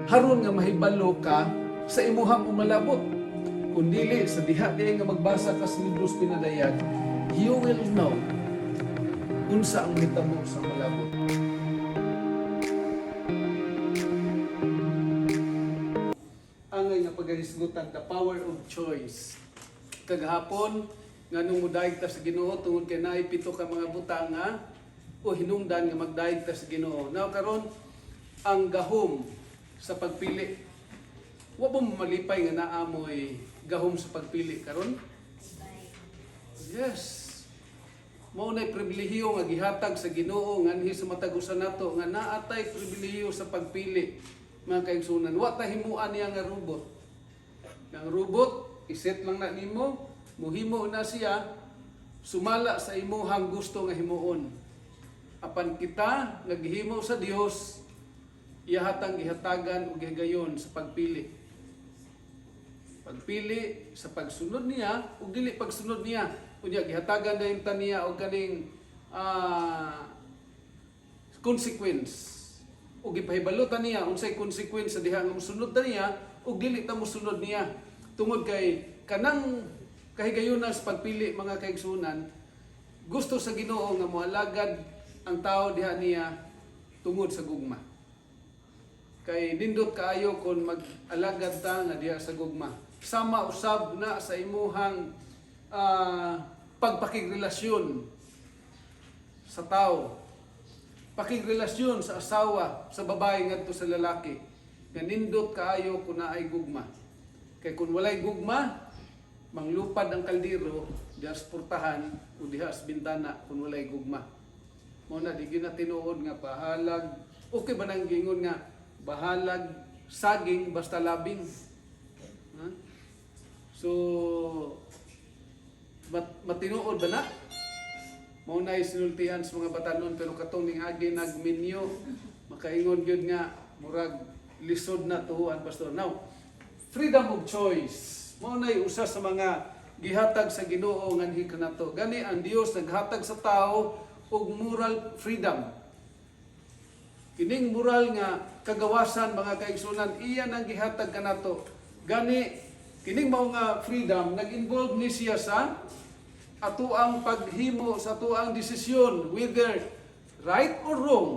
Haron nga mahibalo ka sa imuhang umalabot. Kung dili sa diha nga magbasa ka sa libros pinadayan, you will know unsa ang hitabo sa malabot. Angay nga pagahisgutan, the power of choice. Kagahapon nga nung mudayeg ta sa Ginoo tungod kay naay pito ka mga butanga o hinungdan nga magdayeg ta sa Ginoo. Now karon ang gahom sa pagpili. Wa ba malipay nga naamoy gahom sa pagpili karon? Yes. Mao nay pribilehiyo nga gihatag sa Ginoo nganhi sa matag usa nato nga naatay pribilehiyo sa pagpili. Mga kaigsunan, wa ta himuan niya nga robot. Ang robot iset lang na nimo, muhimo na siya sumala sa imuhang gusto nga himuon. Apan kita naghimo sa Dios, ihatang ihatagan ug gigayon sa pagpili. Pagpili sa pagsunod niya ug dili pagsunod niya. Unya gihatagan dayon ta niya og kaning consequence. Ug gipahibalutan niya unsay consequence sa diha nga mosunod ta niya ug dili ta mosunod niya. Tungod kay kanang kahigayunan sa pagpili mga kaigsunan, gusto sa Ginoo nga moalagad ang tao diha niya tungod sa gugma. Kay nindot kaayo kon mag-alagad ta nga diha sa gugma. Sama usab na sa imuhang pagpakigrelasyon sa tao. Pakigrelasyon sa asawa, sa babae ngadto sa lalaki. Nga nindot kaayo kun naay gugma. Kay kun walay gugma, manglupad ang kaldero diha sa portahan o diha sa bintana kun walay gugma. Mao na di ginatinuod nga bahalag. Okay ba nang gingon nga bahalag saging basta labing? Ha? So matinuod ba na? Mao na sinultihan sa mga batanon pero katong ning agi nagminyo makaingon gyud nga murag lisod na tuhuan pastor. Now, freedom of choice. Mao nay usa sa mga gihatag sa Ginoo nganhi kanato. Gani ang Dios naghatag sa tao og moral freedom. Kining moral nga kagawasan mga kaigsunan iya nang gihatag kanato. Gani kining mao nga freedom nag-involve ni siya sa ato ang paghimo sa ato ang desisyon whether right or wrong.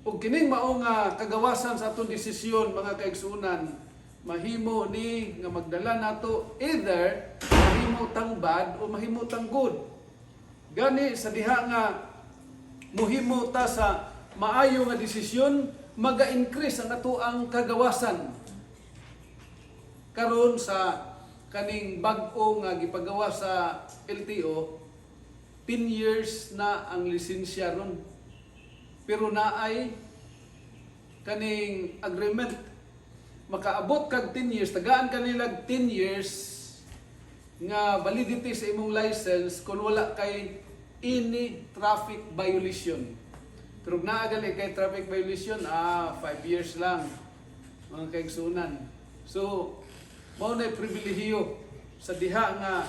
Ug kining mao nga kagawasan sa atong desisyon mga kaigsunan mahimo ni nga magdala nato either mahimo tang bad o mahimo tang good. Gani sa diha nga mohimo ta sa maayo nga desisyon maga-increase ang ato ang kagawasan. Karon sa kaning bag-o nga gipagawa sa LTO 10 years na ang lisensya ron. Pero naay kaning agreement makaabot kag 10 years, tagaan kanila 10 years nga validity sa imong license kung wala kay any traffic violation. Pero naagali kay traffic violation, 5 years lang mga kaigsunan. So, mao na pribilehiyo sa diha nga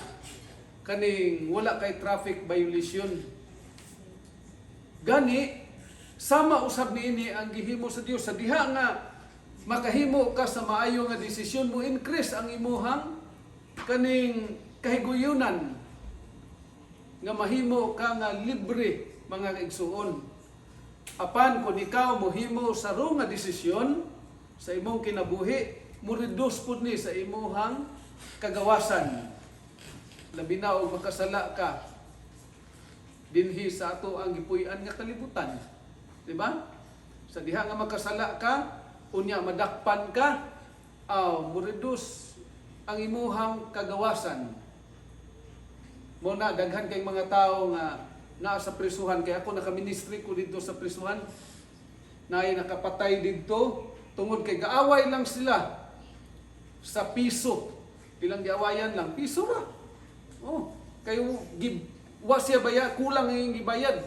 kaning wala kay traffic violation. Gani, sama usab niini ang gihimo sa Dios sa diha nga makahimo ka sa maayo nga desisyon mo increase ang imuhang kaning kahiguyunan nga mahimo ka nga libre mga kaigsuon. Apan kung ikaw mohimo sa wrong nga desisyon sa imong kinabuhi, mo-reduce pud ni sa imuhang kagawasan. Labi na og makasala ka dinhi sa ato ang gipuy-an nga kalibutan. Di ba? Sa diha nga makasala ka, unya madakpan ka, mo-reduce ang imuhang kagawasan. Mo na daghan kay mga tao nga naa sa prisuhan, kay ako naka-ministry ko dito sa prisuhan. Naay nakapatay dito tungod kay gaaway lang sila sa piso. Ilang giawayan lang piso ra. Oh, kayo wa siya bayad, kulang ang gibayad.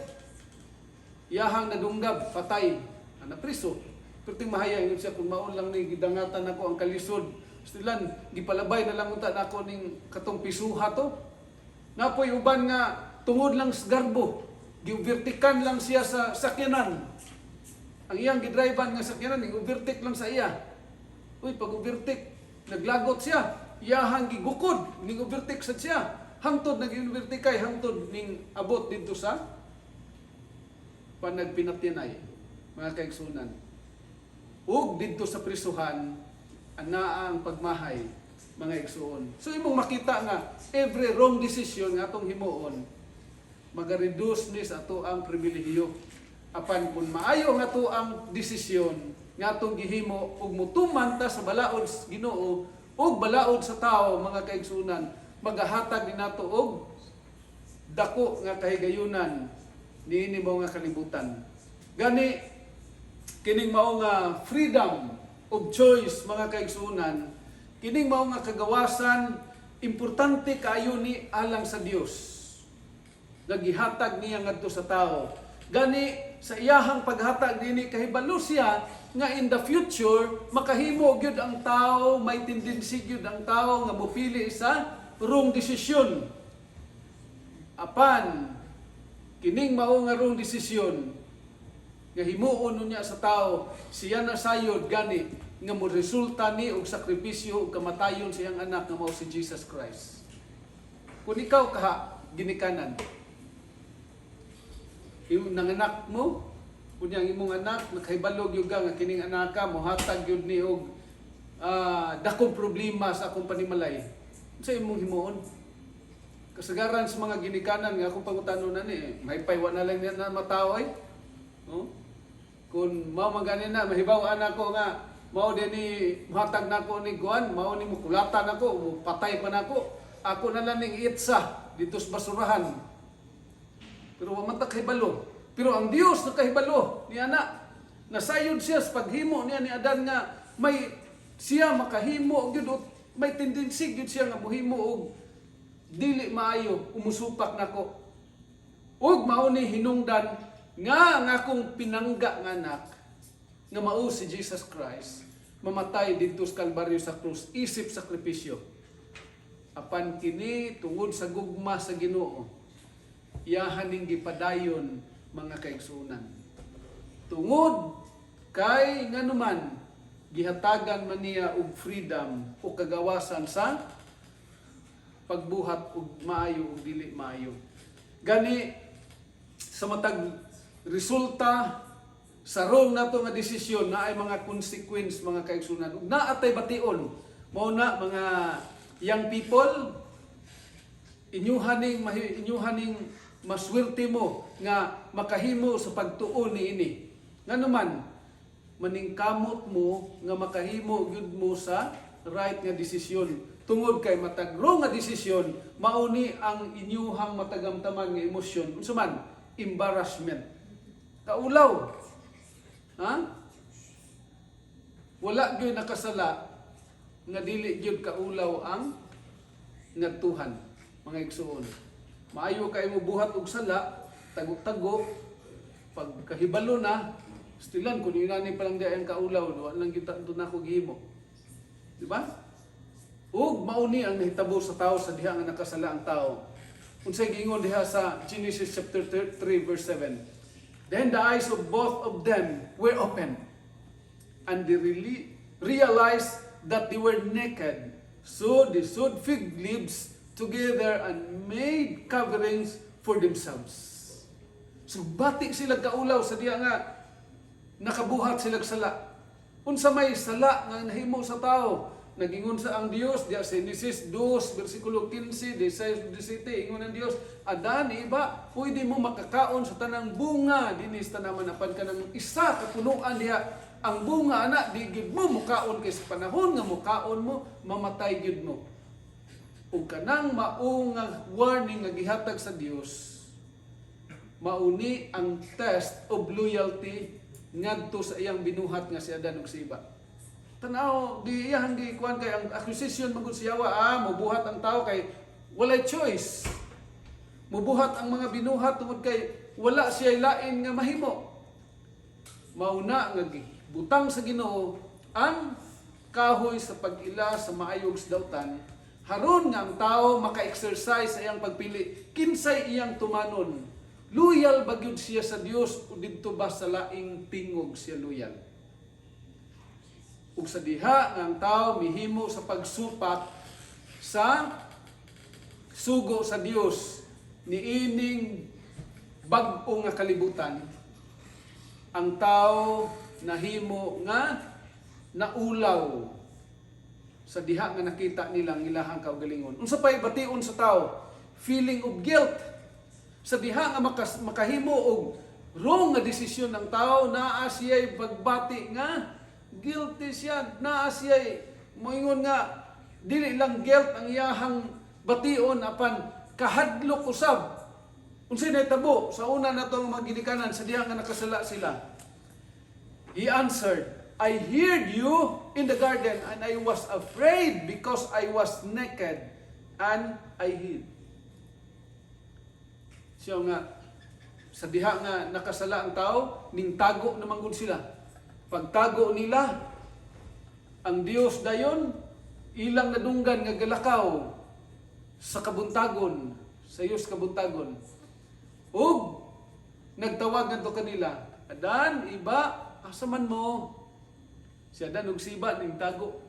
Iyahang nadunggab, patay, na priso. Pero ting mahayag siya kung maon lang ni gidangatan nako ang kalisod. Stilan gipalabay na lang unta nako ning katong pisuha to. Napoy uban nga tungod lang sa garbo, givertikan lang siya sa sakyanan. Ang iyang gidrivean nga sakyanan ning overtake lang sa iya. Uy, pag overtake, naglagot siya. Iyahang gigukod ning overtake sad siya. Hangtod nag-overtake kay hangtod ning abot dito sa panagpinatinay, mga kaigsunan. Ug dito sa prisuhan anaa ang pagmahay, mga igsuon. So imong makita nga every wrong decision nga atong himuon maga-reduce ni sa ato ang pribilehiyo. Apan kung maayo nga ato ang desisyon nga atong gihimo ug mutuman ta sa balaod sa Ginoo ug balaod sa tao, mga kaigsunan, magahatag ni nato og dako nga kahigayunan niini mo nga kalibutan. Gani kining mao nga freedom of choice, mga kaigsunan, kining mao nga kagawasan importante kaayo ni alang sa Dios. Nagihatag niya ngadto sa tao. Gani sa iyahang paghatag dinhi kahibalo siya nga in the future makahimo gyud ang tao, may tendency gyud ang tao nga mopili sa wrong desisyon. Apan kining mao nga wrong desisyon nga himuon niya sa tao, siya na sayod gani nga mo resulta ni og sakripisyo ug kamatayon sa iyang anak nga mao si Jesus Christ. Kung ikaw kaha ginikanan, yung nanganak mo, kunyang imong anak, nakahibalog yung nga kining anak ka, mohatag yun ni og dakong problema sa akong panimalay. Sa imong himuon. Kasagaran sa mga ginikanan nga akong pangutanon na ni, may paywa na lang na matao ay. No? Kung mao maganin na, mahibaw anak ko nga, mao din ni mohatag nako ni Guan, mao ni mukulatan ako, patay pa nako. Ako na lang ning itsa dito sa basurahan. Pero waman ta kahibalo. Pero ang Dios nakahibalo ni ana. Nasayod siya sa paghimo niya ni Adan nga may siya makahimo gyud, may tendency gyud siya nga mohimo og dili maayo umusupak nako. Ug mao ni hinungdan nga ang akong pinangga nga anak nga mao si Jesus Christ mamatay didto sa Kalbaryo sa krus, isip sakripisyo. Apan kini tungod sa gugma sa Ginoo, iyahan ning gipadayon, mga kaigsunan. Tungod kay nganuman gihatagan man niya og freedom o kagawasan sa pagbuhat og maayo ug dili maayo. Gani sa matag resulta sa wrong nato nga desisyon na ay mga consequence, mga kaigsunan. Ug naatay bation mao na mga young people, inyuhaning maswerte mo nga makahimo sa pagtuon niini. Nganuman maningkamot mo nga makahimo gyud mo sa right nga desisyon. Tungod kay matag wrong nga desisyon, mauni ang inyuhang matagamtaman nga emosyon. Unsa man? Embarrassment. Kaulaw. Ha? Wala gyud nakasala nga dili gyud kaulaw ang ngadtuhan, mga igsuon. Maayo kay mo buhat og sala, tago-tago, pag kahibalo na, stilan kun inani pa lang diyan kaulaw, wala lang kita doon ako gihimo. Di ba? Ug mauni ang nahitabo sa tao sa diha nga nakasala ang tao. Unsay giingon diha sa Genesis chapter 3 verse 7. Then the eyes of both of them were open, and they realized that they were naked. So they sewed fig leaves together and made coverings for themselves. So batik sila kaulaw sa diya nga nakabuhat sila sala. Unsa may sala nga nahimo sa tao, nagingon sa ang Dios diya sa Genesis 2 bersikulo 15, 16, 17, ingon ang Dios, Adan, iba, pwede mo makakaon sa tanang bunga dinis tanaman apan kanang isa ka punuan diha. Ang bunga ana di gid mo mukaon kay sa panahon nga mukaon mo mamatay gid mo. Ug kanang mao nga warning nga gihatag sa Dios, mauni ang test of loyalty ngadto sa iyang binuhat nga si Adan ug si Eva. Tanaw di iyang gikuan kay ang accusation magud si Hawa, mobuhat ang tao kay walay choice. Mobuhat ang mga binuhat tungod kay wala siya lain nga mahimo. Mauna nga butang sa Ginoo ang kahoy sa pag-ila sa maayog sa dautan, haron nga ang tao maka-exercise sa iyang pagpili kinsay iyang tumanon, Loyal ba gyud siya sa Dios o didto ba sa laing tingog siya loyal? Ug sa diha nga ang tao mihimo sa pagsupat sa sugo sa Dios niining bag-o nga kalibutan, ang tao nahimo nga naulaw sa diha nga nakita nilang ilahang kaugalingon. Unsa pay bation sa tao? Feeling of guilt. Sa diha nga makahimo og wrong nga desisyon ng tao, naa siya'y pagbati nga guilty siya, naa siya'y moingon nga dili lang guilt ang iyahang bation apan kahadlok usab. Unsay nahitabo sa una natong mga ginikanan sa diha nga nakasala sila? He answered, I heard you in the garden and I was afraid because I was naked and I hid. Siya nga, sa diha nga nakasala ang tao, ning tago naman gud sila. Pagtago nila, ang Dios dayon, ilang nadunggan nga galakaw sa kabuntagon, sa iyos kabuntagon. Ug, nagtawag nga to kanila, Adan, iba, asa man mo? Si Adan ug si Iba ning tago.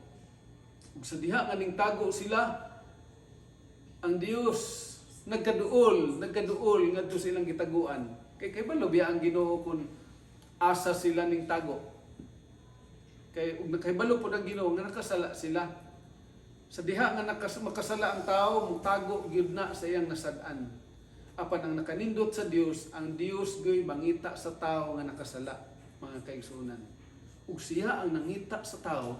Ug sa diha nga ning tago sila, ang Dios nagkaduol ngadto silang gitaguan. Kay balo biya ang Ginoo kun asa sila ning tago. Kay ug nakahibalo pud ang Ginoo nga nakasala sila. Sa diha nga makasala ang tao, mutago gyud na sa iyang nasad-an. Apan ang nakanindot sa Dios, ang Dios gay mangita sa tao nga nakasala, mga kaigsunan. Ug siya ang nangita sa tao,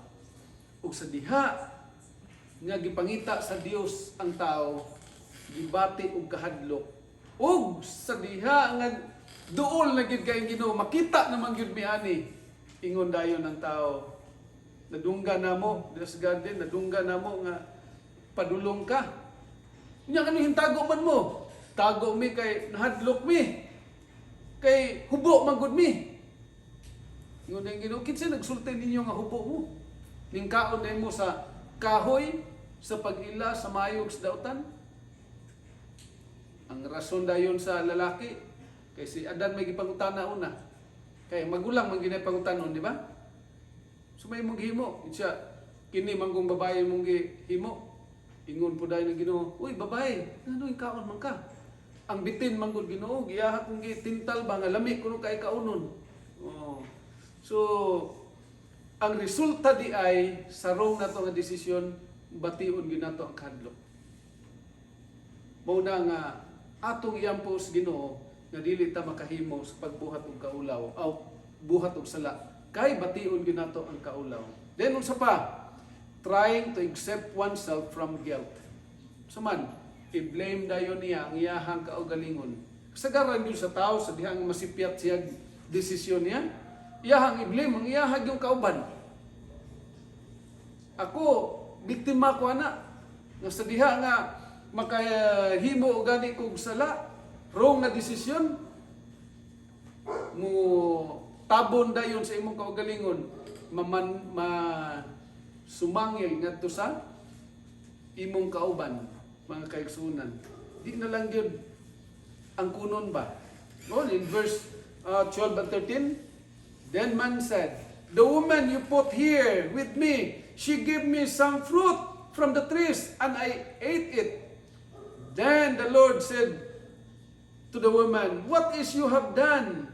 ug sa diha nga gipangita sa Dios ang tao, gibati og kahadlok. Ug sa diha nga duol na gyud kay Ginoo, makita naman gyud mi ani, ingon dayon ang tao, nadungga namo this garden, nadungga namo nga padulong ka. Nya kani hintago man mo? Tago mi kay nahadlok mi. Kay hubo man gud mi. Ingon ang Ginoo, kinsa nagsulti ninyo nga hubo mo? Ning kaon day mo sa kahoy sa pag-ila sa mayog sa dautan. Ang rason dayon sa lalaki kay si Adan may gipangutana una. Kay magulang man ginay pangutanon, di ba? So may mong himo, siya kini manggong babae mong himo. Ingon po dayon ng Ginoo, uy babae, ano yung kaon man ka? Ang bitin manggod Ginoo, giyaha kong gitintal ba nga lami kuno kay kaunon. Oh. So ang resulta di ay sa wrong nato nga desisyon, bation gyud nato ang kahadlok. Mao na nga atong iampos Ginoo nga dili ta makahimo sa pagbuhat og kaulaw o buhat og sala kay bation gyud nato ang kaulaw. Then unsa pa? Trying to accept oneself from guilt. Saman, i-blame dayon niya ang iyahang kaugalingon. Kasagaran yun sa tao sa dihang masipyat siya desisyon niya. Iyahang i-blame ang iyahang yung kauban. Ako, biktima ko ana. Nga sa diha nga makahimo o gani kong sala, wrong na desisyon, mo tabon dayon sa imong kaugalingon, sumangil ngadto sa imong kauban, mga kaigsunan. Di na lang yun ang kunon ba? No, in verse 12 and 13, then man said, the woman you put here with me, she gave me some fruit from the trees, and I ate it. Then the Lord said to the woman, what is you have done?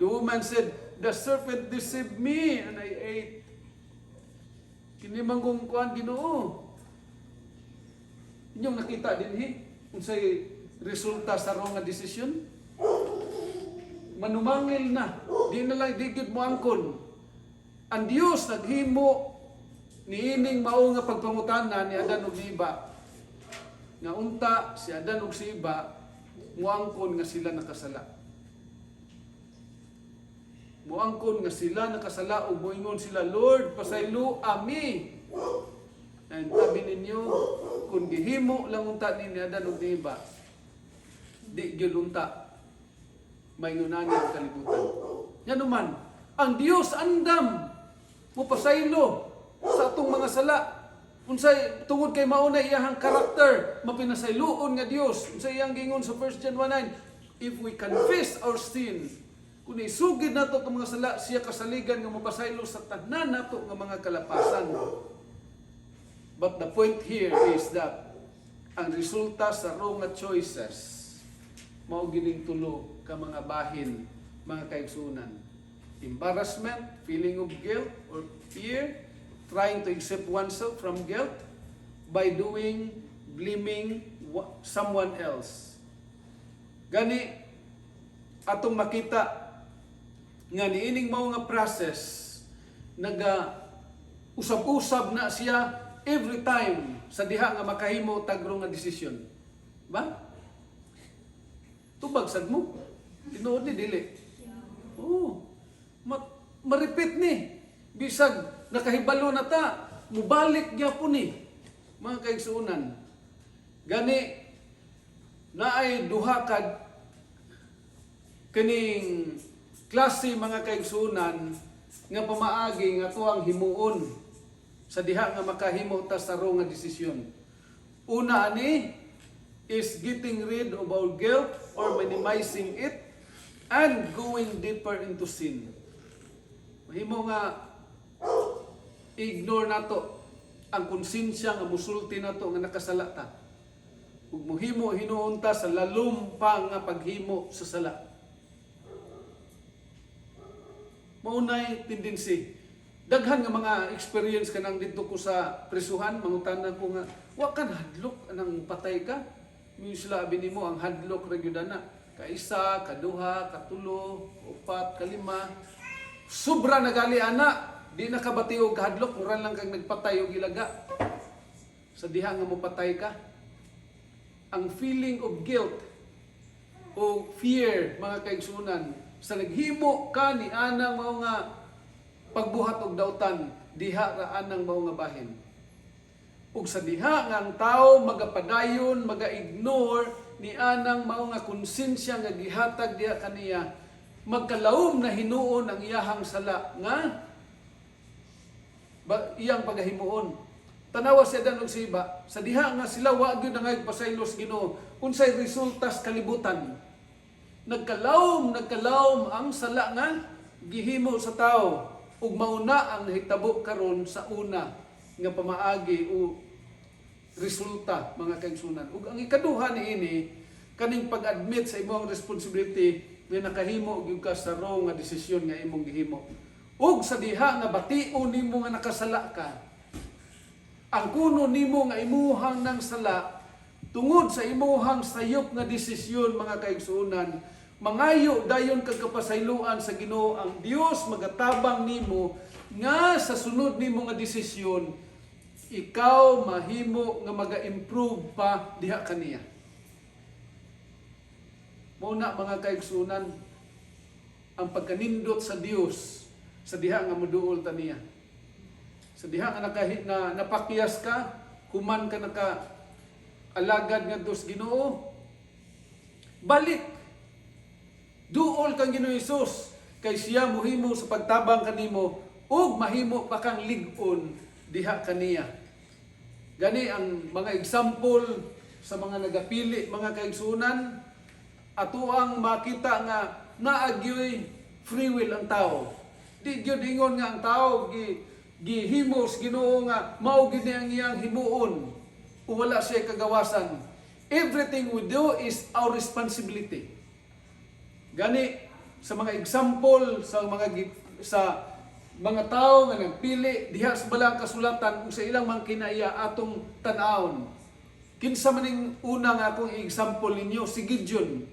The woman said, the serpent deceived me, and I ate. Kini manggong kuan Ginoo. Inyong nakita dinhi unsay resulta sa wrong nga desisyon? Manumangil na, di na lang digid mo angkon. Ang Dios naghimo niining mao nga pagpangutana ni Adan ug ni Iba. Nga unta si Adan ug si Iba muangkon nga sila nakasala. Muangkon nga sila nakasala ug moingon sila, Lord, pasaylo ami. And sabi ninyo, kung gihimo lang unta ni Adan ug ni Iba, di gyud unta maingunani ang kalibutan. Yan naman, ang Dios andam mo pasaylo sa atong mga sala. Unsay tungod kay mao na iyahang karakter, mapinasayloon nga Dios. Unsay iyang gingon sa 1 John 1:9, if we confess our sin, kung isugid nato ang mga sala, siya kasaligan nga mapasaylo sa tanan nato nga mga kalapasan. But the point here is that ang resulta sa wrong nga choices mao gining tulo ka mga bahin, mga kaigsunan. Embarrassment, feeling of guilt or fear, trying to accept oneself from guilt by blaming someone else. Gani atong makita nga niining mao nga process naga usab-usab na siya every time sa diha nga makahimo tagro nga desisyon. Ba? Tubag sad mo. Tinuod ni dili. Oh. Maripit ni. Bisag nakahibalo na ta, mubalik gyapon ni. Mga kaigsuonan. Gani naay duha kad kining klase mga kaigsuonan nga pamaagi nga tuang himuon sa diha nga makahimo ta sa wrong nga desisyon. Una ani is getting rid of our guilt or minimizing it and going deeper into sin. Mahimo nga ignore nato ang konsensya nga musulti nato nga nakasala ta. Ug mohimo hinuon ta sa lalom pa nga paghimo sa sala. Maunay tendency. Daghan nga mga experience kanang dito ko sa prisuhan, mangutanan ko nga, wa kan hadlok anang patay ka. May sila nimo ang hadlok ra gyud ana. Kaisa, kaduha, katulo, upat, kalima. Sobra nagali ana, di nakabati og hadlok, mura lang kang nagpatay og ilaga. Sa diha nga mopatay ka. Ang feeling of guilt o fear, mga kaigsunan, sa naghimo ka ni anang mao nga pagbuhat og dautan, diha ra anang mao nga bahin. Ug sa diha nga ang tao magapadayon, maga-ignore ni anang mao nga konsensya nga gihatag diha kaniya, magkalawom na hinuon ang iyahang sala nga iyang pagahimuon. Tanawa siya dan og siba, sa diha nga sila wa gyud nga pasaylos Ginoo, unsay resultas kalibutan. Nagkalawom ang sala nga gihimo sa tao ug mauna ang hitabo karon sa una nga pamaagi o resulta, mga kaigsunan. Ug ang ikaduha niini kaning pag-admit sa imong responsibility nga nakahimo gyud ka sa wrong nga desisyon nga imong gihimo. Ug sa diha nga bation nimo nga nakasala ka, ang kuno nimo nga imuhang nang sala tungod sa imuhang sayop nga desisyon, mga kaigsunan, mangayo dayon kag kapasayloan sa Ginoo ang Dios magatabang nimo nga sa sunod nimo nga desisyon ikaw mahimo nga maga-improve pa diha kaniya. Muna, mga kaigsunan, ang pagkanindot sa Dios sa diha nga moduol ta niya. Sa diha nga napakyas ka, human ka naka alagad nga dos Ginoo, balik. Duol kang Ginoo Hesus kay siya mohimo sa pagtabang kanimo ug mahimo pa kang lig-on diha kaniya. Gani ang mga example sa mga nagapili, mga kaigsunan, ato ang makita nga naagyoy free will ang tao. Di gyud ingon nga ang tao gihimos Ginoo nga mao gid ang iyang himuon o wala siya kagawasan. Everything we do is our responsibility. Gani sa mga example sa mga tao nga nagpili diha sa balang kasulatan ug sa ilang mga kinaiya atong tan-awon. Kinsa man ning una nga akong example ninyo, si Gideon.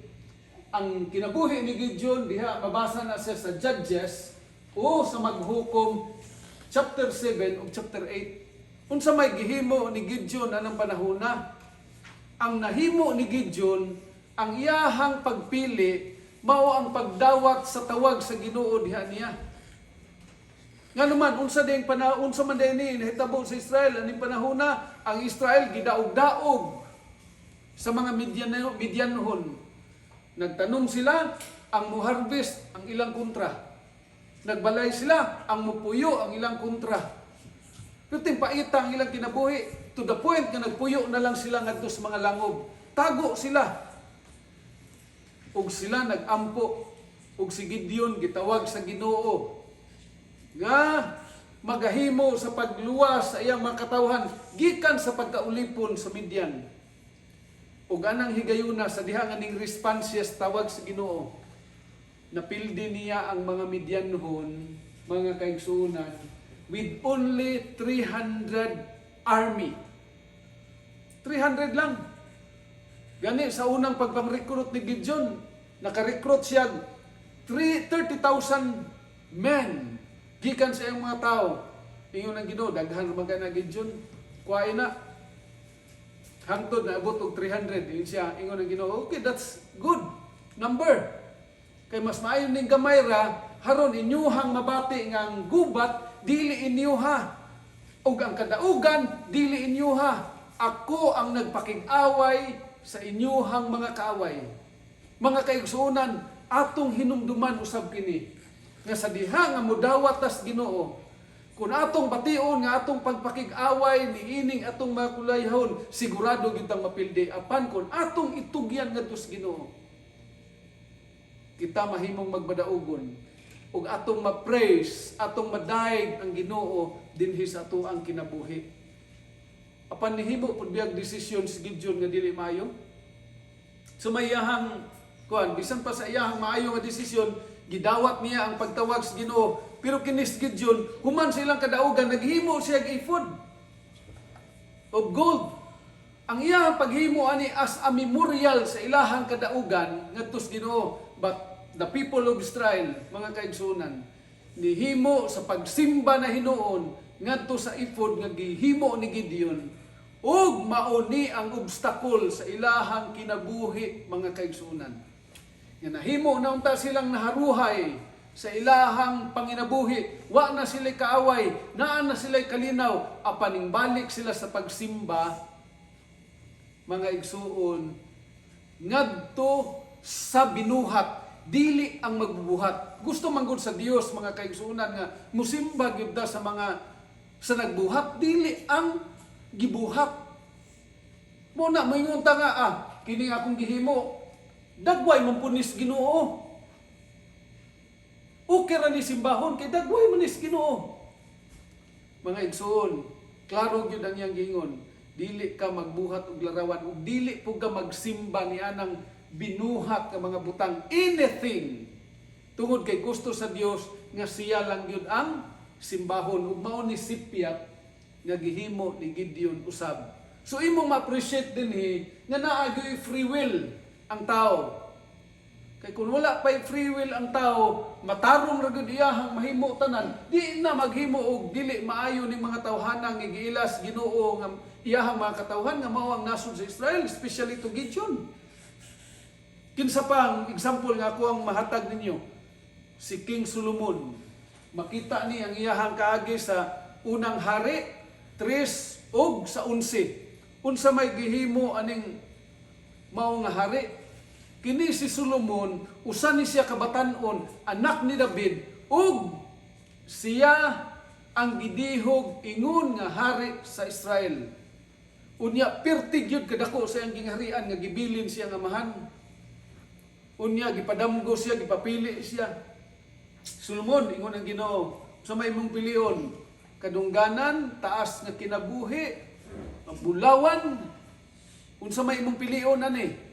Ang kinabuhi ni Gideon diha mabasa na siya sa Judges o sa Maghukom chapter 7 ug chapter 8. Unsa may gihimo ni Gideon anang panahona? Ang nahimo ni Gideon, ang iyahang pagpili mao ang pagdawat sa tawag sa Ginoo diha niya. Nga naman, unsa man din nahitabo sa Israel, aning panahona, ang Israel gidaog-daog sa mga Midianhon. Nagtanom sila, ang muharvest ang ilang kontra. Nagbalay sila, ang mupuyo ang ilang kontra. Pero paita ang ilang kinabuhi, to the point nga nagpuyo na lang sila ngadto sa mga langob. Tago sila. ug sila nagampo ug si Gideon gitawag sa Ginoo nga magahimo sa pagluwas sa iyang mga katawhan gikan sa pagkaulipon sa Midian. Ug anang higayuna sa diha nga ning responses tawag sa Ginoo, napildi niya ang mga Midianhon, mga kaigsuonan, with only 300 army. 300 lang. Gani sa unang pagpang-recruit ni Gideon, naka-recruit siya 30,000 men gikan sa iyang mga tao. Ingon ang Ginoo, daghan mga na Gideon, kuhain na. Hangtod na abot og 300. Ingon siya, ingon ang Ginoo, okay, that's good number. Kay mas maayo ning gamay ra, haron inyuhang mabati nga ang gubat dili inyuha ug ang kadaugan dili inyuha. Ako ang nagpakig-away sa inyuhang mga kaaway. Mga kaigsuonan, atong hinumduman usab kini nga sa diha nga modawat tas Ginoo, kung atong bation nga atong pagpakig-away ni ining atong mga kulayhon, sigurado gyud tang mapildi. Apan kung atong itugyan ngadto sa Ginoo, kita mahimong magbadaugon ug atong ma-praise, atong madaig ang Ginoo dinhi sa ato ang kinabuhi. Apan nihimo pud biyag desisyon si Gideon nga dili maayo. So may iyahang kuan, bisan pa sa iyahang maayo nga desisyon, gidawat niya ang pagtawag sa Ginoo. Pero kinis Gideon, human sa ilang kadaugan, naghimo siya og ifod of gold. Ang iyang paghimo ani as a memorial sa ilahang kadaugan ngadto sa Ginoo. But the people of Israel, mga kaigsuonan, nihimo sa pagsimba na hinuon ngadto sa ifod nga gihimo ni Gideon, ug mauni ang obstacle sa ilahang kinabuhi, mga kaigsuonan. Nga nahimo na unta silang naharuhay sa ilahang panginabuhi, wa na sila kaaway, naa na sila kalinaw, apaning balik sila sa pagsimba, mga igsuon, ngadto sa binuhat, dili ang magbubuhat. Gusto man gud sa Dios, mga kaigsuonan, nga musimba gyud ta sa mga sa nagbuhat, dili ang gibuhat. Muna moingon ta nga, kini akong gihimo, dagway man punis Ginoo. Okay ra ni simbahon kay dagway man is Ginoo. Mga igsoon, klaro gyud ang iyang gingon, dili ka magbuhat og larawan ug dili pug ka magsimba ni anang binuhat ka mga butang anything. Tungod kay gusto sa Dios nga siya lang gyud ang simbahon ug mao ni sipyat nga gihimo ni Gideon usab. So imong ma-appreciate dinhi nga naa gyud free will ang tao. Kay kung wala pa'y free will ang tao, matarong ra gyud iyahang mahimo tanan, di na maghimo og dili maayo ning mga tawhanang nga giilas Ginoo nga iyahang mga katawhan nga mao ang nasod sa Israel, especially to Gideon. Kinsa pang example nga ako ang mahatag ninyo, si King Solomon. Makita ni ang iyahang kaagi sa unang hari 3 ug sa 11. Unsa may gihimo aning mao nga hari? Kini si Solomon, usa ni siya kabatan-on, anak ni David, ug siya ang gidihog ingon nga hari sa Israel. Unya pertig yun kadako sa iyang gingharian nga gibilin siya nga mahan. Unya gipadamgo siya, gipapili siya. Solomon, ingon ang Ginoo, sa may mong pilion, kadungganan, taas nga kinabuhi, ang bulawan, unsa may imong pilion ani?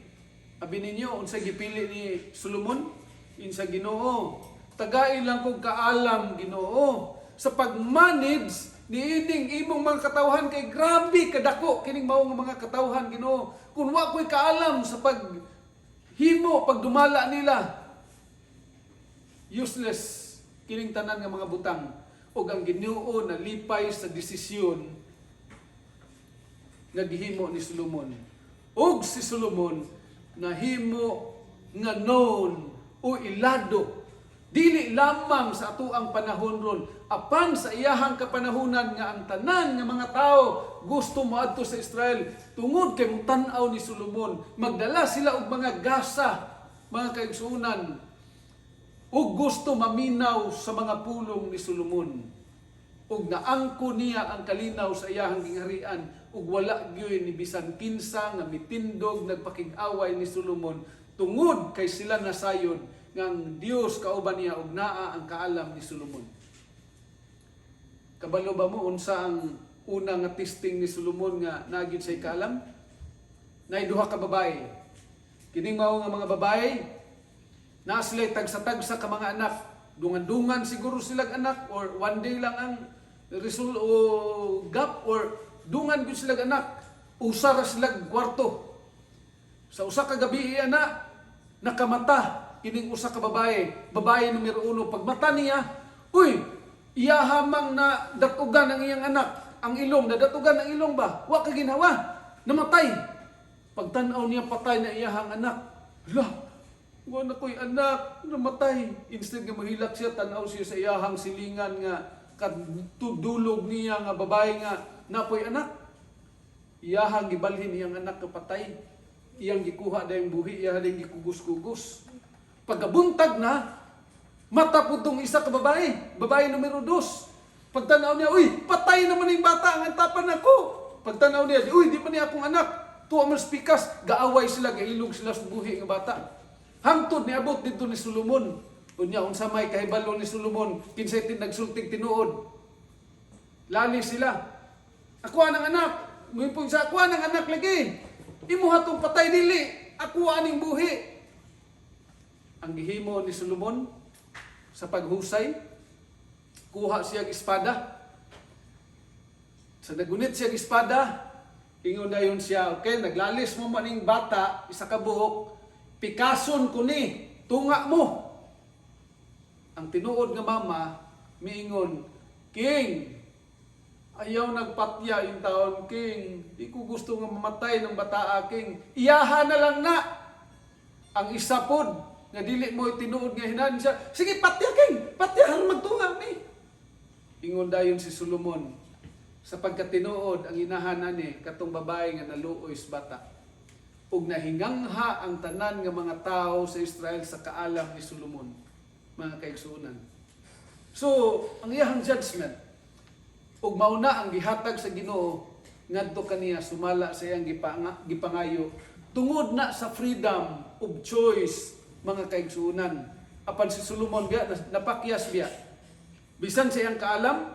Abi ninyo, unsa gipili ni Solomon? Insa Ginoo. Tagay lang kog kaalam Ginoo sa pag-manage niining imong mga katawhan kay grabe kadako kining mao nga mga katawhan Ginoo. Kung wa ko'y kaalam sa paghimo, pagdumala nila, useless kining tanan nga mga butang. Og ang Ginoo nalipay sa desisyon nga gihimo ni Solomon. Og si Solomon nahimo nga known o ilado dili lamang sa ato ang panahon ron, apan sa iyahang kapanahunan nga ang tanan nga mga tao gusto moadto sa Israel tungod kay tan-aw ni Solomon. Magdala sila og mga gasa, mga kaigsuonan, ug gusto maminaw sa mga pulong ni Solomon. Ug naangko niya ang kalinaw sa iyahang gingharian ug wala gyud ni bisan kinsa nga mitindog nagpakig-away ni Solomon tungod kay sila nasayod ngang Dios kauban niya ug naa ang kaalam ni Solomon. Kabalo ba mo unsa ang una nga testing ni Solomon nga nagid say kaalam? Nay duha ka babae. Kining mao nga mga babae na sila tagsa-tagsa ka mga anak. Dungan-dungan siguro silang anak or one day lang ang result o gap or dungan gyud silang anak. Usa ra silang kwarto. Sa usa ka gabi ana nakamata kining usa ka babae. Babae numero 1 pagmata niya, uy, iya hamang na datugan ang iyang anak. Ang ilong na datugan ang ilong ba? Wa ka ginawa. Namatay. Pagtan-aw niya patay na iyahang anak. Hala, wa na ko'y anak, namatay. Instead nga mahilak siya, tanaw siya sa iyahang silingan nga kadulog niya nga babae nga napoy anak. Iyahang gibalhin iyang anak kapatay. Iyang gikuha dayong buhi, iyang gikugus-kugus. Pagkabuntag na, mata po itong isa ka babae. Babae numero 2. Pagtanaw niya, uy, patay naman yung bata, ang tapan ako. Pagtanaw niya, uy, di pa niya akong anak. Tuwa mas pikas, gaaway sila, gailog sila sa buhi ng bata. Hangtod niabot dito ni Solomon. Unya, unsa may kahibalo ni Solomon, kinsay nagsultig tinuod. Lali sila. Ako ang anak. Ngayon po sa ako ang anak lagi. Imo hatong patay dili. Ako aning buhi. Ang gihimo ni Solomon sa paghusay, kuha siya espada. Sa nagunit siya espada, ingon dayon siya, okay, naglalis mo maning bata, isa ka buhok, pikason ko ni, tunga mo. Ang tinuod nga mama, miingon, King, ayaw nagpatya yung taon, King. Di ko gusto nga mamatay ng bata, King. Iyaha na lang na. Ang isa pod, nga dili mo tinuod nga hinan siya, sige, patya, King. Patya, harang magtunga ni. Ingon dayon si Solomon, sa pagkatinuod ang inahanan ni katong babae nga naluoy sa bata. Ug nahingangha ang tanan nga mga tao sa Israel sa kaalam ni Solomon, mga kaigsuonan. So, ang iyang judgment ug mauna ang gihatag sa Ginoo ngadto kaniya sumala sa iyang gipangayo tungod na sa freedom of choice, mga kaigsuonan. Apan si Solomon biya napakyas biya. Bisan sa iyang kaalam,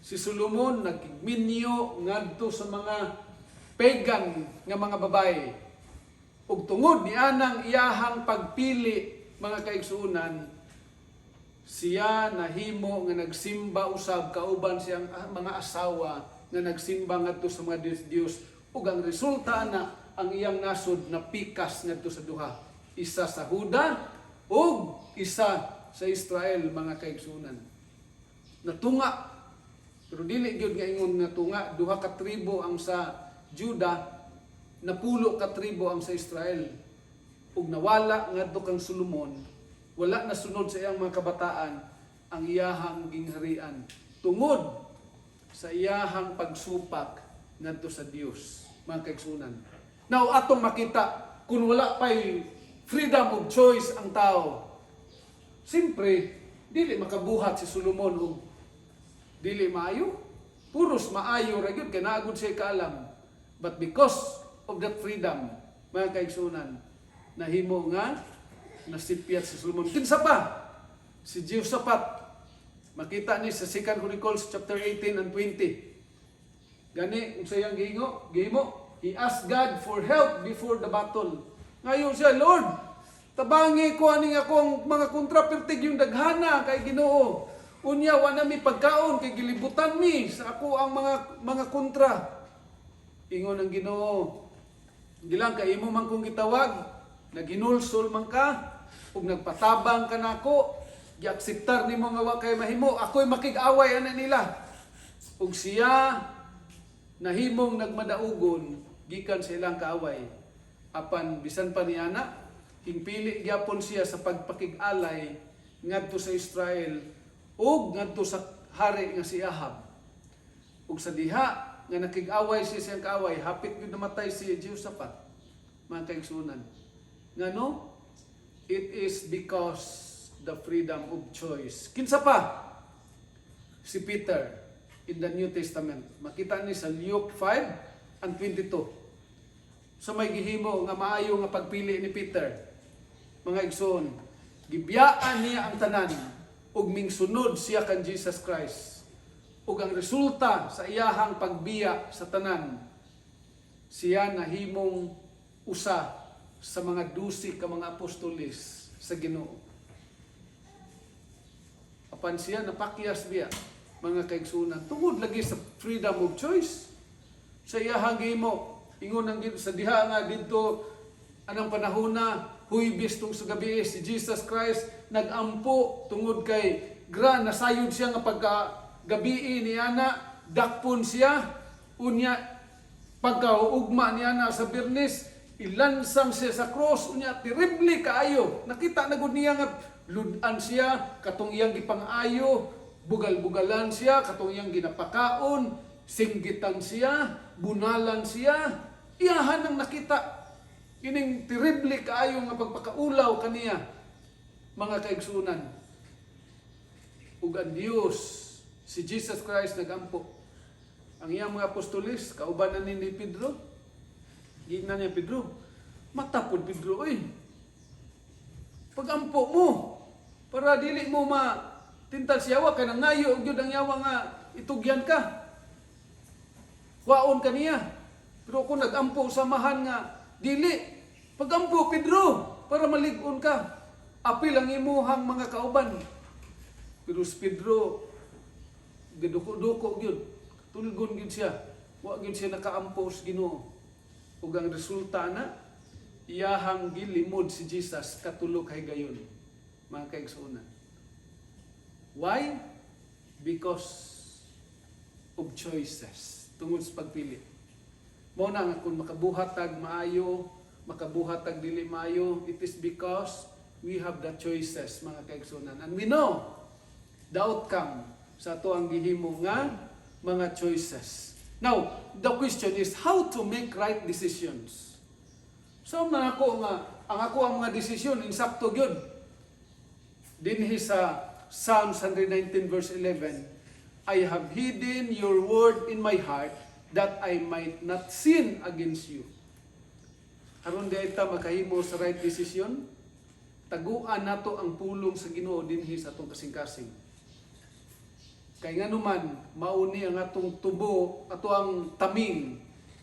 si Solomon nagminyo ngadto sa mga pagan nga mga babae. Ug tungod ni anang iyahang pagpili, mga kaigsuonan, siya nahimo nga nagsimba usab kauban siyang mga asawa nga nagsimba ngadto sa mga Dios. Ug ang resulta na ang iyang nasod na pikas ngadto sa duha. Isa sa Huda ug isa sa Israel, mga kaigsuonan. Natunga. Pero dili gyud nga ingon nga tunga, duha ka tribo ang sa Juda, napulo ka tribo ang sa Israel. Ug nawala ngadto kang Solomon, wala na sunod sa iyang mga kabataan ang iyahang gingharian tungod sa iyahang pagsupak ngadto sa Dios, mga kaigsuonan. Now atong makita kung wala pay freedom of choice ang tao, simpre dili makabuhat si Solomon og dili maayo. Puros maayo ra gyud kay naagud siya kaalam. But because of that freedom, mga kaigsuonan, nahimo nga nasipyat si Solomon. Kinsa pa? Si Jehoshaphat. Makita ni sa 2 Chronicles chapter 18 and 20. Gani unsa yang gihimo? He asked God for help before the battle. Ngayon siya, Lord, tabangi ko aning akong mga kontrapertig yung daghana kay Ginoo. Unya wa na mi pagkaon kay gilibutan mi sa ako ang mga kontra. Ingon ang Ginoo, gilang kay imo man kong gitawag, naginulsol man ka ug nagpatabang ka nako, giakseptar nimo nga wa kay mahimo, ako'y makig-away ana nila. Ug siya nahimong nagmadaugon gikan sa ilang kaaway. Apan bisan pa niana, hingpili gyapon siya sa pagpakig-alay ngadto sa Israel ug ngadto sa hari nga si Ahab. Ug sa diha nga nakig-away siya siyang kaaway, hapit gyud namatay si Jehoshaphat, mga kaigsuonan. Ngano? It is because the freedom of choice. Kinsa pa? Si Peter in the New Testament. Makita ni sa Luke 5 and 22. sa may gihimo nga maayo nga pagpili ni Peter. Mga igsoon, gibiyaan niya ang tanan ug mingsunod siya kan Jesus Christ. Ug ang resulta sa iyahang pagbiya sa tanan, siya nahimong usa sa mga 12 ka mga apostoles sa Ginoo. Apan siya napakyas biya, mga kaigsunan, tungod lagi sa freedom of choice. Sa iyahang gihimo, ingon ang sa diha nga didto anang panahon na huybis tung sa gabi si Jesus Christ nagampo tungod kay nasayod siya nga pagka-gabi ni ana, dakpon siya, unya pagkaugma niya na sa Bernes, ilansang siya sa cross, unya terrible kaayo. Nakita na gud niya nga ludan siya, katong iyang gipang-ayo, bugal-bugalan siya, katong iyang ginapakaon, singgitan siya, bunalan siya. Iyahan ang nakita. Ining terrible kaayo nga pagpakaulaw kaniya, mga kaigsunan. Ug ang Dios, si Jesus Christ nagampo. Ang iyang mga apostoles, kaubanan ni Pedro, gignan niya Pedro, matapod Pedro, pagampo mo, para dili mo tintal siyawa, kaya nangayo, ug yun ang yawa nga, itugyan ka. Waon ka niya. Pero kung nagampo samahan nga, dili, pagampo Pedro, para malig-on ka. Apil ang imuhang mga kauban. Pero si Pedro, gaduko-duko yun. Tulgon yun siya. Wa yun siya nakaampo sa Ginoo. Ug ang resulta na, iyahang gilimod si Jesus katulog kay gayon, mga kaigsunan. Why? Because of choices. Tungod sa pagpili. Mao na nga kung makabuhatag maayo, makabuhatag dili maayo, it is because we have the choices, mga kaigsunan. And we know the outcome sa ato ang gihimo nga mga choices. Now, the question is how to make right decisions. So na ako nga ang mga desisyon insakto gyud. Dinhi sa Psalms 119 verse 11, I have hidden your word in my heart that I might not sin against you. Aron di ta makahimo sa right decision, taguan nato ang pulong sa Ginoo dinhi sa atong kasing-kasing. Kay nganuman mauni ang atong tubo, ato ang taming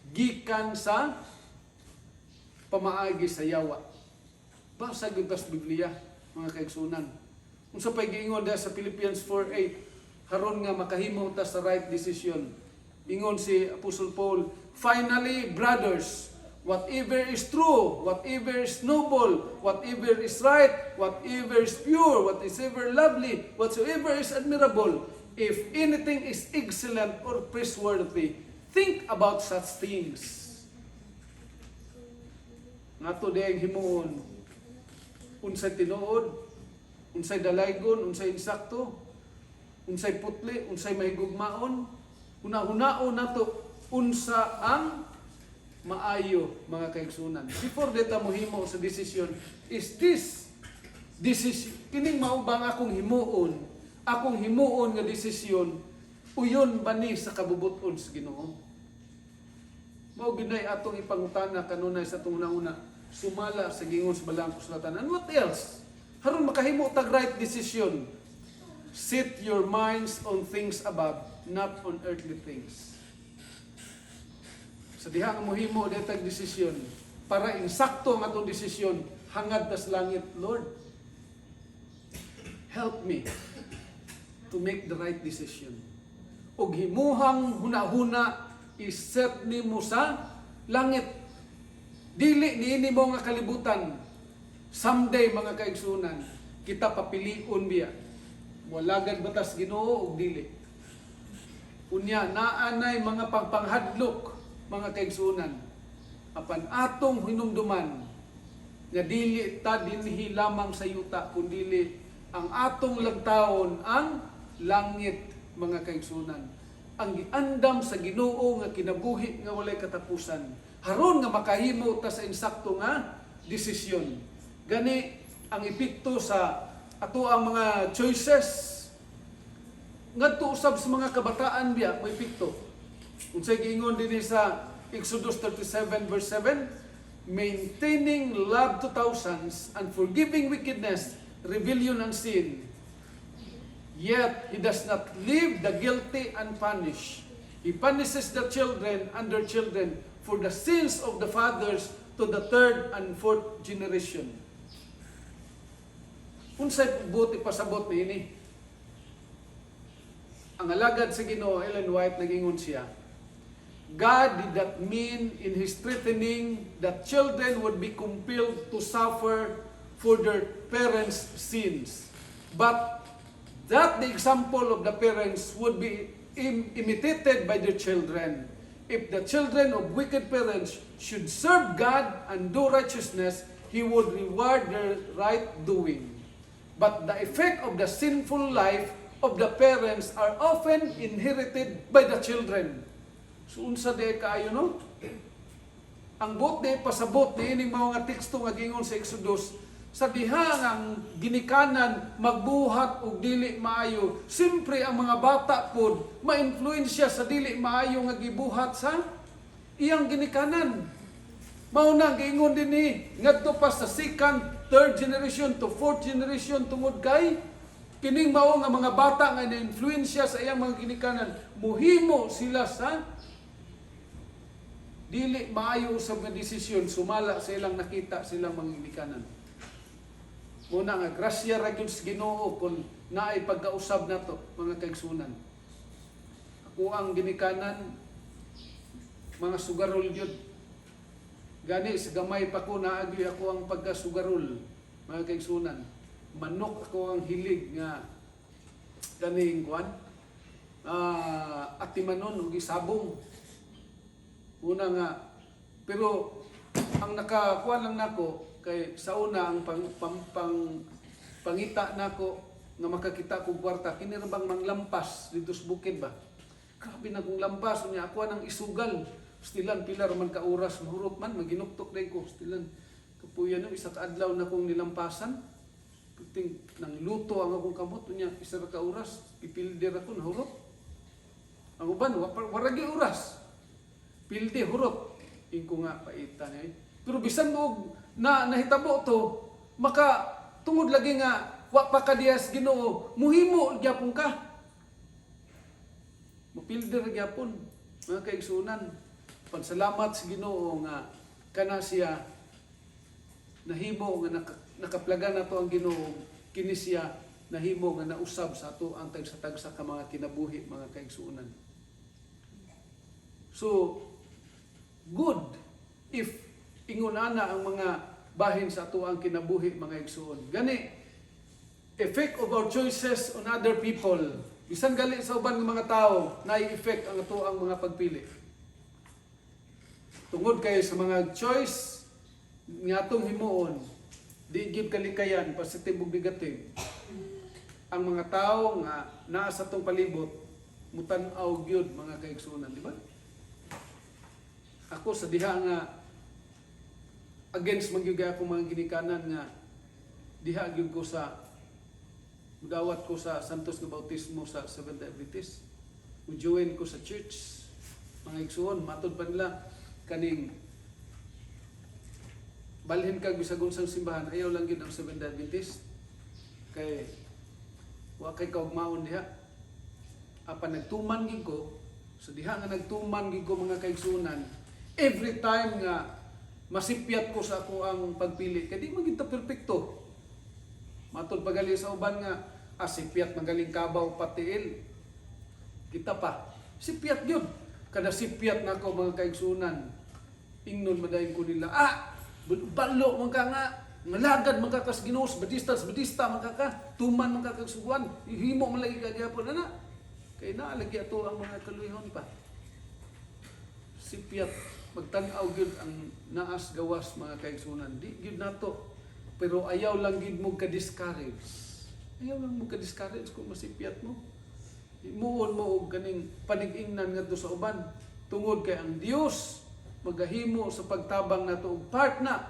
gikan sa pamaagi sa yawa. Basa gyud tas Biblia, mga kaigsunan. Unsa pay giingon da sa Philippians 4:8, haron nga makahimo ta sa right decision. Ingon si Apostle Paul, finally, brothers, whatever is true, whatever is noble, whatever is right, whatever is pure, whatever lovely, whatsoever is admirable, if anything is excellent or praiseworthy, think about such things. Nato diyang himuon, unsay tinuod, unsay dalaygon, unsay insakto, unsay putli, unsay mahigugmaon, una-hunaon nato unsa ang maayo, mga kaigsunan. Before deta mohimo sa decision, is this kining mao bang akong himuon nga desisyon uyon ba ni sa kabubuton sa Ginoo? Mao ginay atong ipangutana kanunay sa atong una sumala sa gingon sa Balang Kasulatan. And what else? Haron makahimo tag right decision. Set your minds on things above, not on earthly things. Sa diha nga mohimo detag desisyon para insakto ang atong desisyon hangad tas langit, Lord. Help me to make the right decision. Og himuhang hunahuna iset nimo sa langit. Dili niini mo nga kalibutan. Someday, mga kaigsunan, kita papilion biya. Walagad batas Ginoo og dili. Unya naanay mga pagpanghadlok, mga kaigsunan, apan atong hinumduman nga dili ta dinhi lamang sa yuta kundi ang atong lagtaon ang langit, mga kaigsunan. Ang giandam sa Ginoo nga kinabuhi nga walay katapusan. Haron nga makahimo ta sa insakto nga desisyon. Gani ang epekto sa ato ang mga choices ngadto usab sa mga kabataan biya may epekto. Unsay giingon dinhi sa Exodus 37 verse 7, maintaining love to thousands, and forgiving wickedness, rebellion, and sin. Yet he does not leave the guilty unpunished. He punishes the children and their children for the sins of the fathers to the third and fourth generation. Unsay buti pasabot ni ini? Ang alagad sa Ginoo, Ellen White, nagingon siya, God did not mean in His threatening that children would be compelled to suffer for their parents' sins, but that the example of the parents would be imitated by their children. If the children of wicked parents should serve God and do righteousness, He would reward their right doing. But the effect of the sinful life of the parents are often inherited by the children. So unsa di kaayo no? Ang bot di pasabot ni ining mga teksto nga gingon sa Exodus, sa diha ang ginikanan magbuhat og dili maayo, simpre ang mga bata pod ma-influensya sa dili maayo nga gibuhat sa iyang ginikanan. Mao na giingon dinhi ngadto pa sa second, third generation to fourth generation tungod kay kining mao nga mga bata nga na-influensya sa iyang mga ginikanan, muhimo sila sa dili maayo sa mga desisyon sumala sa ilang nakita silang mga ginikanan. Muna nga, grasya ra gyud sa Ginoo kung naay pagkausab nato mga kaigsunan. Ako ang ginikanan, mga sugarol gyud. Gani sa gamay pa ko naagi ako ang pagkasugarol, mga kaigsunan. Manok ako ang hilig nga kaning kuan. Atimanon ug isabong. Una nga, pero ang nakakuan lang nako kay sa una ang pangita nako nga makakita kog kwarta kini ra bang manglampas dito sa bukid ba. Grabe na kong lampas unya ako nang isugal. Stilan pila ra man ka oras mahurot man maginuktok day ko stilan. Kapuyan no isa ka adlaw na kong nilampasan. Puting nang luto ang akong kamot unya isa ra ka oras pipilder ako nahurot. Ang uban waragi oras. Pilde hurot ingko nga paita ni. Pero bisan mo na nahitabo to, maka tungod lagi nga wa pa ka dias Ginoo, muhimo gyapon ka. Mapilder gyapon mga kaigsunan. Pansalamat sa Ginoo nga kana siya nahimo nga nakaplagan nato ang Ginoo, kini siya nahimo nga nausab sa ato ang tagsa-tagsa ka mga kinabuhi mga kaigsunan. So good if ingon ana ang mga bahin sa ato ang kinabuhi mga igsoon. Gani effect of our choices on other people. Bisan gali sa uban ng mga tao, na-effect ang ato ang mga pagpili. Tungod kay sa mga choice nga atong himuon, di gyud kalikayan positive ug negative. Ang mga tao nga naa sa atong palibot mutan-aw gyud mga kaigsuonan, di ba? Ako sa diha nga against magyud ako mga ginikanan nga diha gyud ko sa mudawat ko sa Santos nga Bautismo sa Seventh Adventist. Join ko sa church. Mga igsuon matud pa nila kaning balhin kag bisagon sang simbahan ayaw lang gyud ang Seventh Adventist kay wa kay kaugmaon diha. Apan nagtuman gyud ko so diha nga nagtuman gyud ko mga kaigsuonan. Every time nga masipyat ko sa ako ang pagpili, kaya di maging perfecto. Matod pagali sa uban nga, sipyat magaling kabaw patiil. Kita pa, sipyat yun. Kada sipyat na ako mga kaigsunan, ingnon madayin ko nila, balo man ka nga, malagad man ka kas Ginoo, badista man ka, tuman man ka kagsuguan, ihimo man lagi kagapon, ana. Kaya naalagi ato ang mga kaluyhon pa. Sipyat magtan-aw gyud ang naas gawas mga kaigsunan. Di gyud nato. Pero ayaw lang gyud mo ka-discourage. Ayaw lang mo ka-discourage kung masipyat mo. Imuon mo og kaning panig-ingnan ngadto sa uban. Tungod kay ang Dios magahimo sa pagtabang nato og part na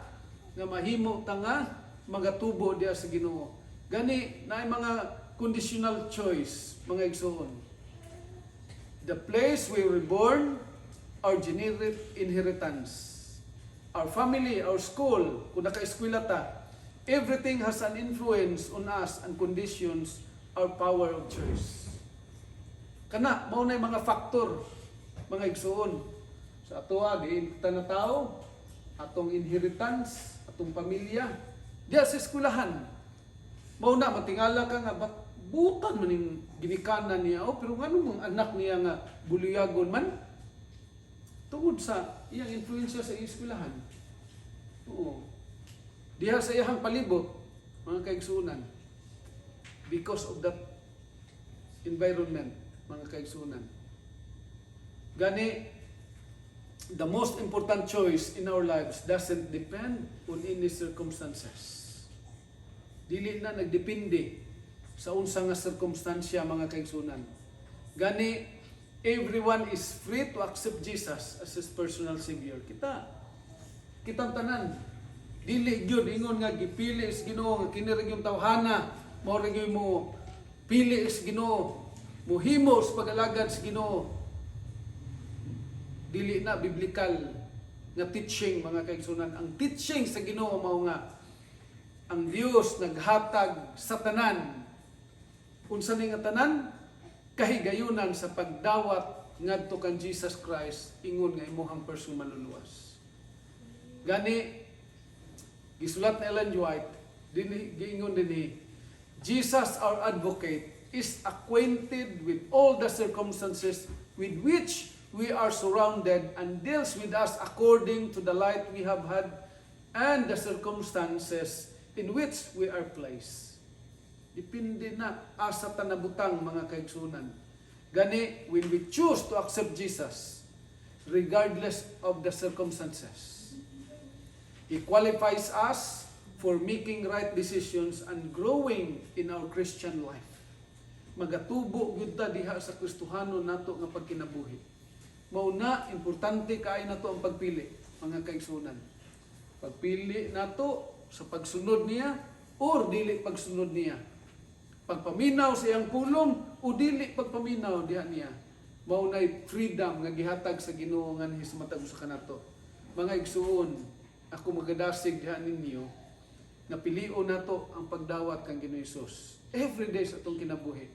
nga mahimo ta nga magatubo diha sa Ginoo. Gani naay mga conditional choice mga igsoon. The place we were born, our genetic inheritance. our family, our school, kung naka-eskwela ta, everything has an influence on us and conditions our power of choice. Kana, mao na mga faktor, mga igsuon. Sa atoa, diin kita na tao, atong inheritance, atong pamilya, diya sa eskwelahan. Mao na, matingala ka nga, butan man yung ginikanan niya, pero nga mga anak niya nga buliyagon man, tungod sa iyang influensya sa eskwelahan. Oo. Diha sa iyang palibot, mga kaigsunan, because of that environment, mga kaigsunan. Gani, the most important choice in our lives doesn't depend on any circumstances. Dili na nagdepende sa unsa nga circumstansya, mga kaigsunan. Gani, everyone is free to accept Jesus as his personal Savior. Kitang tanan, dili gyud ingon nga gipili is Ginoo nga kini ra gyud tawhana, mao ra gyud mo pili is Ginoo, mohimo sa pag-alagad sa Ginoo. Dili na biblical nga teaching, mga kaigsunan. Ang teaching sa Ginoo mao nga ang Dios naghatag sa tanan. Unsa ni nga tanan? Kahigayunan sa pagdawat ngadto kan Jesus Christ ingon nga imong personal manluluwas. Gani gisulat na Ellen White, giingon dinhi, Jesus our advocate is acquainted with all the circumstances with which we are surrounded and deals with us according to the light we have had and the circumstances in which we are placed. Depende na asa tanabutang, mga kaigsunan. Gani, when we choose to accept Jesus, regardless of the circumstances, He qualifies us for making right decisions and growing in our Christian life. Magatubo gyud ta diha sa Kristohano nato nga pagkinabuhi. Mao na importante kay nato ang pagpili, mga kaigsunan. Pagpili nato sa pagsunod niya or dili pagsunod niya. Pagpaminaw sa iyang pulong o dili pagpaminaw diha niya. Mao nay freedom nga gihatag sa Ginoo nga hismatag sa kanato. Mga igsuon, ako magadasig diha ninyo nga pilion nato ang pagdawat kang Ginoo Hesus every day sa atong kinabuhi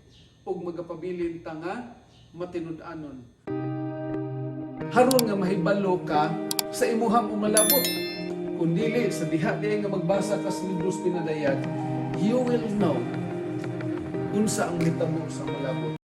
ug magapabilin ta nga matinud-anon. Haron nga mahibalo ka sa imuhang umalabot. Kung dili sa diha nga magbasa ka sa libros pinadayag, you will know unsa ang hitabo sa malabot.